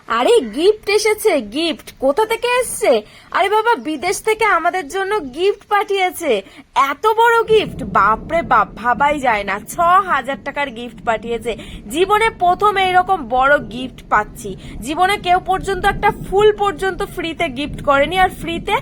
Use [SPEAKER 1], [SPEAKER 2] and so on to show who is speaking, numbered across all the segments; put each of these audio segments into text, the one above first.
[SPEAKER 1] আরে গিফট এসেছে, গিফট কোথা থেকে এসছে? আরে বাবা, বিদেশ থেকে আমাদের জন্য গিফট পাঠিয়েছে। এত বড় গিফট, বাপরে বাপ, ভাবাই যায় না। 6,000 টাকার গিফট পাঠিয়েছে। জীবনে প্রথম এইরকম বড় গিফট পাচ্ছি। জীবনে কেউ পর্যন্ত একটা ফুল পর্যন্ত ফ্রিতে গিফট করেনি, আর ফ্রিতে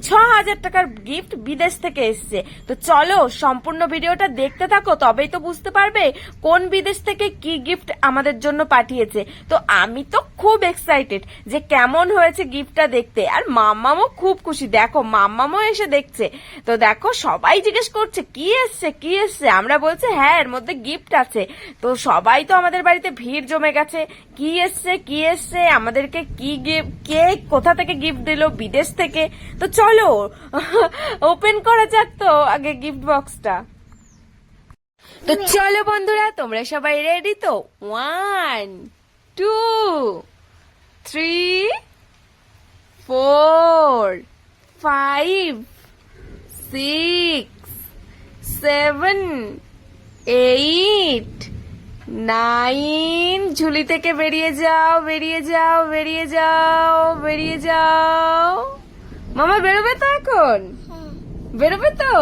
[SPEAKER 1] 6,000 টাকার গিফট বিদেশ থেকে এসছে। তো চলো সম্পূর্ণ ভিডিওটা দেখতে থাকো, তবেই তো বুঝতে পারবে কোন বিদেশ থেকে কি গিফট আমাদের জন্য পাঠিয়েছে। তো আমি তো খুব এক্সাইটেড যে কেমন হয়েছে গিফটটা দেখতে, আর মাম্মামও খুব খুশি। দেখো মাম্মামও এসে দেখছে। তো দেখো সবাই জিজ্ঞেস করছে কি এসছে কি এসছে, আমরা বলছে হ্যাঁ এর মধ্যে গিফট আছে। তো সবাই তো আমাদের বাড়িতে ভিড় জমে গেছে, কি এসছে কি এসছে, আমাদেরকে কি গিফট, কে কোথা থেকে গিফট দিল, বিদেশ থেকে। তো চলো ওপেন করা যাক তো আগে গিফট বক্সটা। তো চলো বন্ধুরা, তোমরা সবাই রেডি তো? 1 2 3 4 5 6 7 8 9। ঝুলি থেকে বেরিয়ে যাও, বেরিয়ে যাও, বেরিয়ে যাও, বেরিয়ে যাও। মামা বেরোবে তো এখন? বেরোবে তো?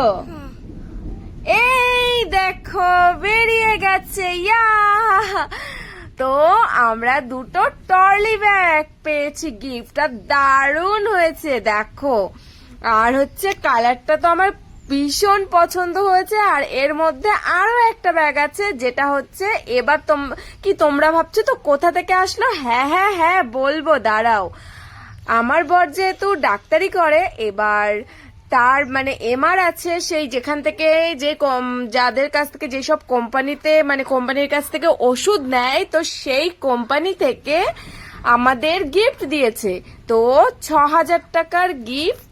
[SPEAKER 1] এই দেখো বেরিয়ে গেছে, ইয়া। তো আমরা দুটো ট্রলি ব্যাগ পেয়েছি গিফট, আর দারুণ হয়েছে দেখো। আর হচ্ছে কালারটা তো আমার ভীষণ পছন্দ হয়েছে। আর এর মধ্যে আরো একটা ব্যাগ আছে, যেটা হচ্ছে এবার তোমরা ভাবছো তো কোথা থেকে আসলো? হ্যাঁ হ্যাঁ হ্যাঁ বলবো, দাঁড়াও। আমার বর যেহেতু ডাক্তারি করে, এবার তার মানে এমআর আছে, সেই যেখান থেকে যাদের কাছ থেকে যেসব কোম্পানিতে মানে কোম্পানির কাছ থেকে ওষুধ নেয়, তো সেই কোম্পানি থেকে আমাদের গিফট দিয়েছে। তো 6,000 টাকার গিফট।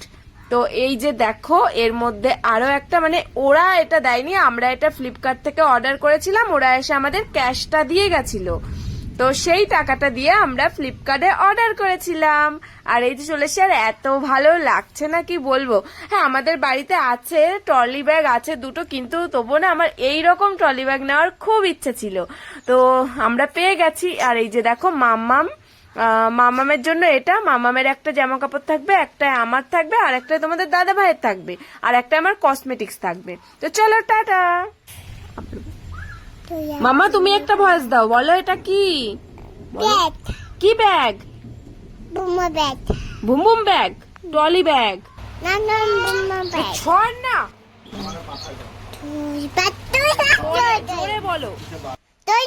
[SPEAKER 1] তো এই যে দেখো, এর মধ্যে আরো একটা মানে ওরা এটা দেয়নি, আমরা এটা ফ্লিপকার্ট থেকে অর্ডার করেছিলাম, ওরা এসে আমাদের ক্যাশটা দিয়ে গেছিল। তো সেই টাকাটা দিয়ে আমরা ফ্লিপকার্টে অর্ডার করেছিলাম। আর এই যে চলে এসে, আর এত ভালো লাগছে না কি বলবো। হ্যাঁ আমাদের বাড়িতে আছে ট্রলি ব্যাগ আছে দুটো, কিন্তু তবুও না আমার এইরকম ট্রলি ব্যাগ নেওয়ার খুব ইচ্ছে ছিল। তো আমরা পেয়ে গেছি। আর এই যে দেখো মামামের জন্য এটা, মামামের একটা জামা কাপড় থাকবে, একটা আমার থাকবে, আর একটা তোমাদের দাদা ভাইয়ের থাকবে, আর একটা আমার কসমেটিক্স থাকবে। তো চলো টাটা। মামা তুমি একটা ভয়েস দাও, বলো এটা কি? কি bag?
[SPEAKER 2] Bag,
[SPEAKER 1] boom boom bag, trolley bag
[SPEAKER 2] না না বুমা ব্যাগ।
[SPEAKER 1] ছড় না,
[SPEAKER 2] তুই
[SPEAKER 1] জোরে বলো।
[SPEAKER 2] তুই